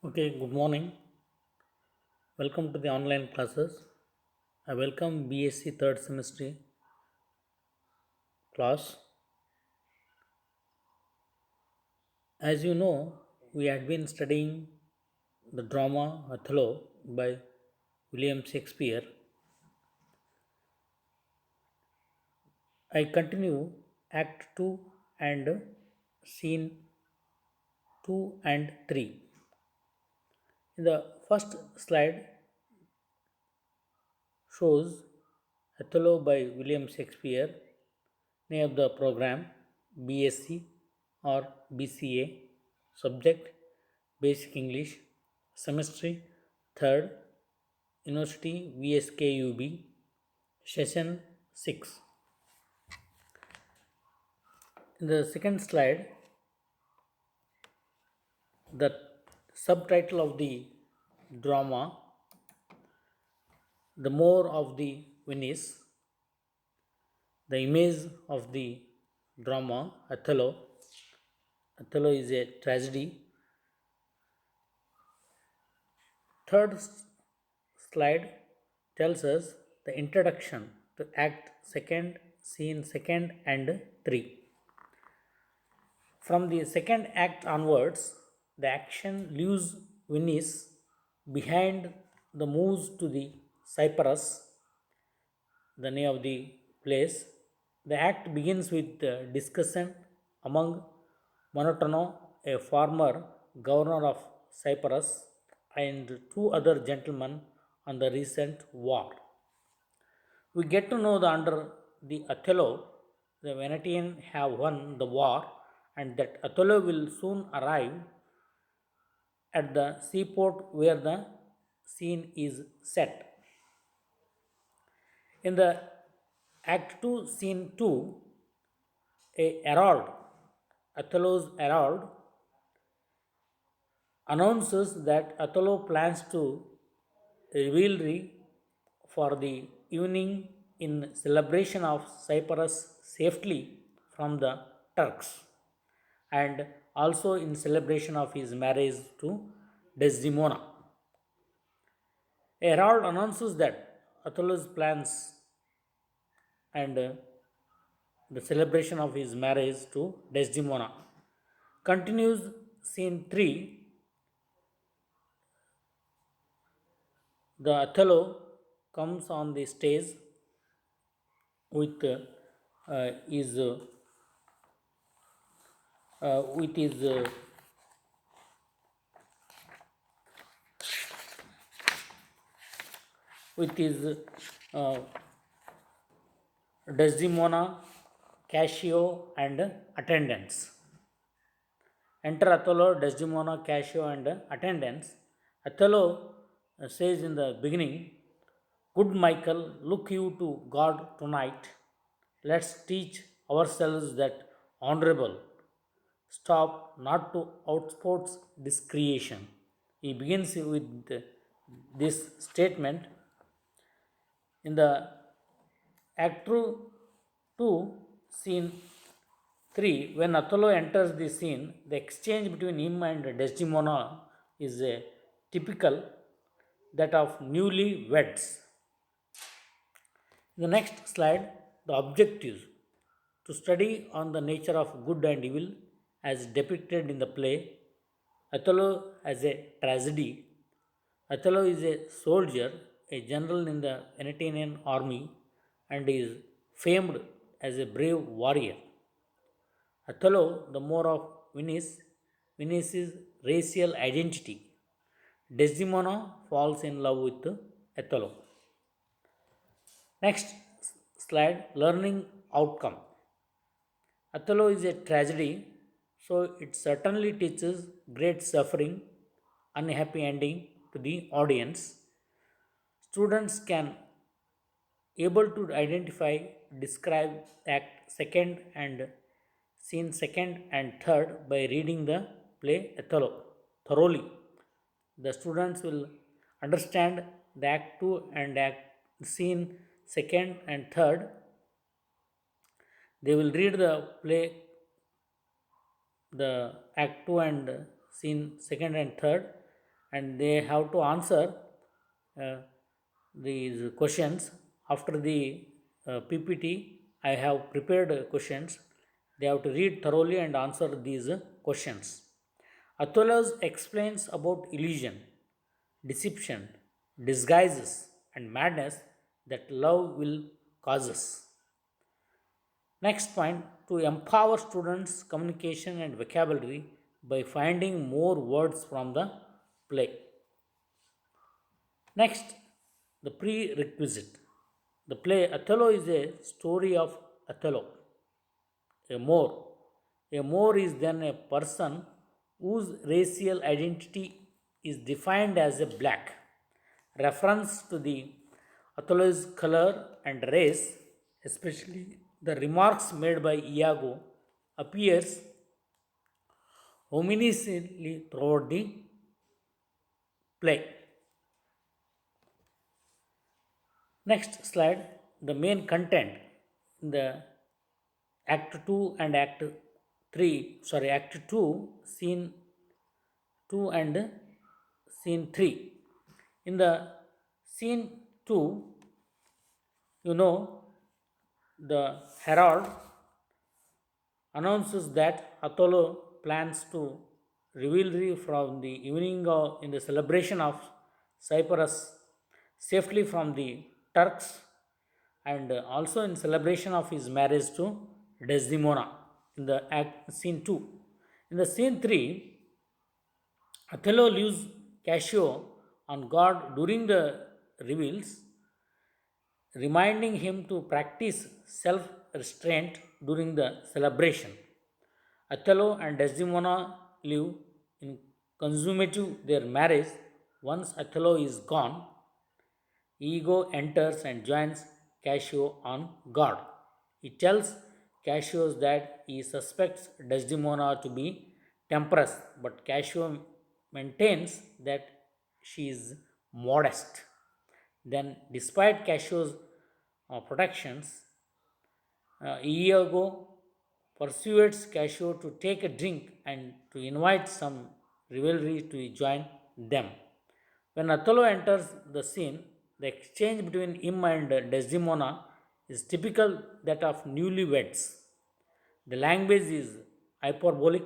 Okay, good morning. Welcome to the online classes. I welcome BSc third semester class. As you know, we had been studying the drama Othello by William Shakespeare. I continue Act 2 and Scene 2 and 3. In the first slide shows Othello by William Shakespeare. Name of the program BSc or BCA. Subject Basic English. Semester 3rd. University VSKUB. Session 6. In the second slide, the subtitle of the drama, The More of the Venice. The image of the drama, Othello. Othello is a tragedy. Third slide tells us the introduction to Act Second, Scene Second and 3. From the second act onwards, the action leaves Venice behind the moves to the Cyprus, the name of the place. The act begins with the discussion among Monotono, a former governor of Cyprus, and two other gentlemen on the recent war. We get to know that under the Othello, the Venetian have won the war and that Othello will soon arrive at the seaport where the scene is set. In the Act 2, Scene 2, a herald, Othello's herald, announces that Othello plans to revelry for the evening in celebration of Cyprus safely from the Turks and also in celebration of his marriage to Desdemona. A herald announces that Othello's plans and the celebration of his marriage to Desdemona. Continues scene 3. The Othello comes on the stage with his with his with his uh, Desdemona, Cassio, and attendants. Enter Othello, Desdemona, Cassio, and attendants. Othello says in the beginning, "Good Michael, look you to God tonight. Let's teach ourselves that honorable. Stop not to outsports discretion." He begins with this statement. In the Act 2, Scene 3, when Othello enters the scene, the exchange between him and Desdemona is a typical that of newly weds. In the next slide, the objectives to study on the nature of good and evil as depicted in the play. Othello as a tragedy. Othello is a soldier, a general in the Venetian army, and is famed as a brave warrior. Othello, the more of Venice, Venice's racial identity. Desdemona falls in love with Othello. Next slide, learning outcome. Othello is a tragedy, so it certainly teaches great suffering, unhappy ending to the audience. Students can able to identify, describe act second and scene second and third by reading the play Othello thoroughly. The students will understand the act 2 and act scene second and third. They will read the play, the act 2 and scene second and third, and they have to answer uh, these questions. After the PPT, I have prepared questions. They have to read thoroughly and answer these questions. Athos explains about illusion, deception, disguises, and madness that love will causes. Next point, to empower students' communication and vocabulary by finding more words from the play. Next, the prerequisite. The play Othello is a story of Othello, a Moor. A Moor is then a person whose racial identity is defined as a black. Reference to the Othello's color and race, especially the remarks made by Iago, appears ominously throughout the play. Next slide, the main content in the Act 2 and Act 3, sorry, Act 2, Scene 2 and Scene 3. In the Scene 2, you know, the herald announces that Othello plans to revelry from the evening in the celebration of Cyprus safely from the Turks, and also in celebration of his marriage to Desdemona in the act scene 2. In the scene 3, Othello leaves Cassio on guard during the reveals, reminding him to practice self restraint during the celebration. Othello and Desdemona live in consummative their marriage. Once Othello is gone, Ego enters and joins Cassio on guard. He tells Cassio that he suspects Desdemona to be temperance, but Cassio maintains that she is modest. Then, despite Cassio's protections, Iago persuades Cassio to take a drink and to invite some rivalry to join them. When Othello enters the scene, the exchange between him and Desdemona is typical that of newlyweds. The language is hyperbolic.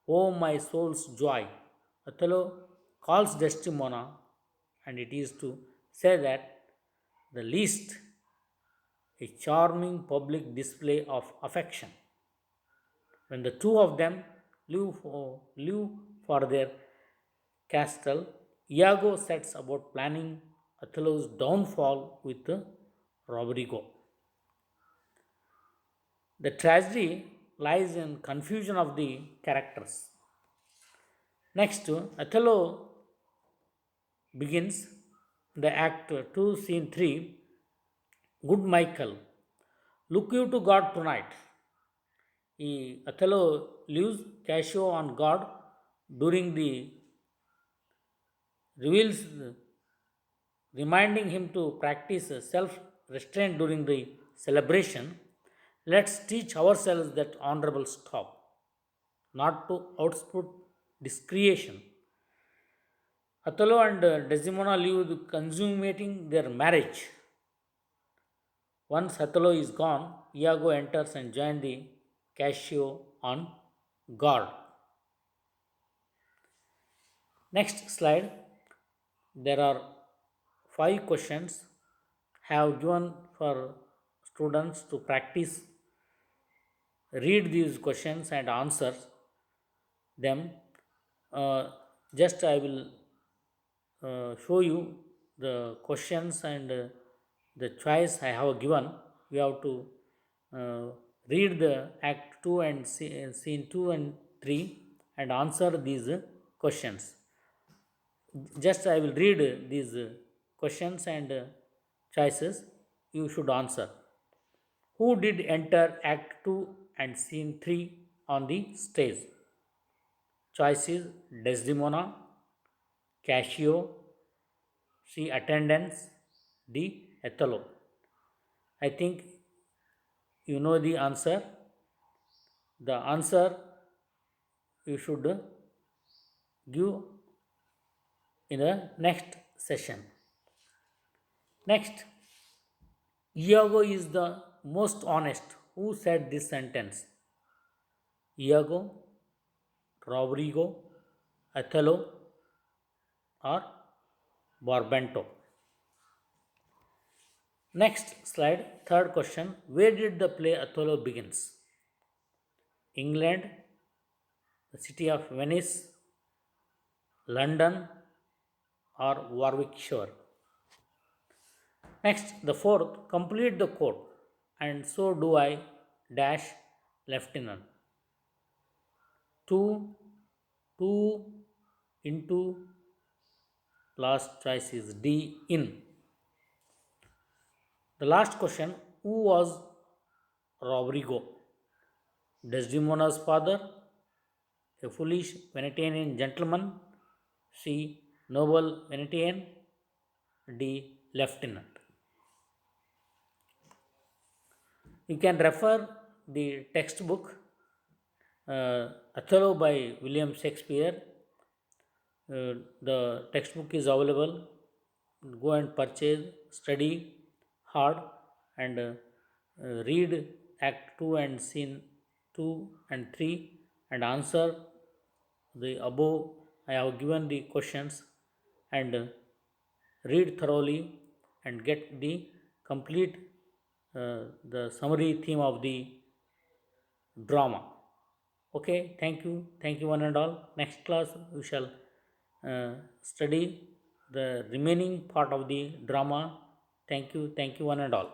Oh, my soul's joy. Othello calls Desdemona, and it is to say that the least a charming public display of affection. When the two of them live for their castle, Iago sets about planning Othello's downfall with Roderigo. The tragedy lies in confusion of the characters. Next, Othello begins the Act 2, Scene 3. Good Michael, look you to God tonight. Othello leaves Cassio on guard during the reveals, reminding him to practice self restraint during the celebration. Let's teach ourselves that honorable stop, not to outsput discretion. Othello and Desdemona live consummating their marriage. Once Othello is gone, Iago enters and joins the Cassio on guard. Next slide. There are 5 questions have given for students to practice read these questions and answer them. Uh, just I will show you the questions and the choice I have given. You have to uh, read the Act 2 and Scene 2 and 3 and answer these questions. Just I will read these questions and choices. You should answer. Who did enter Act 2 and Scene 3 on the stage? Choices: Desdemona, Cassio, C. Attendants, D. Othello. I think you know the answer. The answer you should give in the next session. Next, Iago is the most honest. Who said this sentence? Iago, Rodrigo, Othello, or Barbento? Next slide, third question. Where did the play Othello begins? England, the city of Venice, London, or Warwickshire? Next, the fourth, complete the quote. And so do I dash lieutenant. 2, 2 into last choice is D in. The last question, who was Rodrigo? Desdemona's father, a foolish Venetian gentleman, C. Noble Venetian, D. Lieutenant. You can refer the textbook Othello by William Shakespeare. The textbook is available. Go and purchase, study hard, and read Act 2 and Scene 2 and 3 and answer the above. I have given the questions, and read thoroughly and get the complete the summary theme of the drama. Okay, thank you one and all. Next class we shall study the remaining part of the drama. Thank you one and all.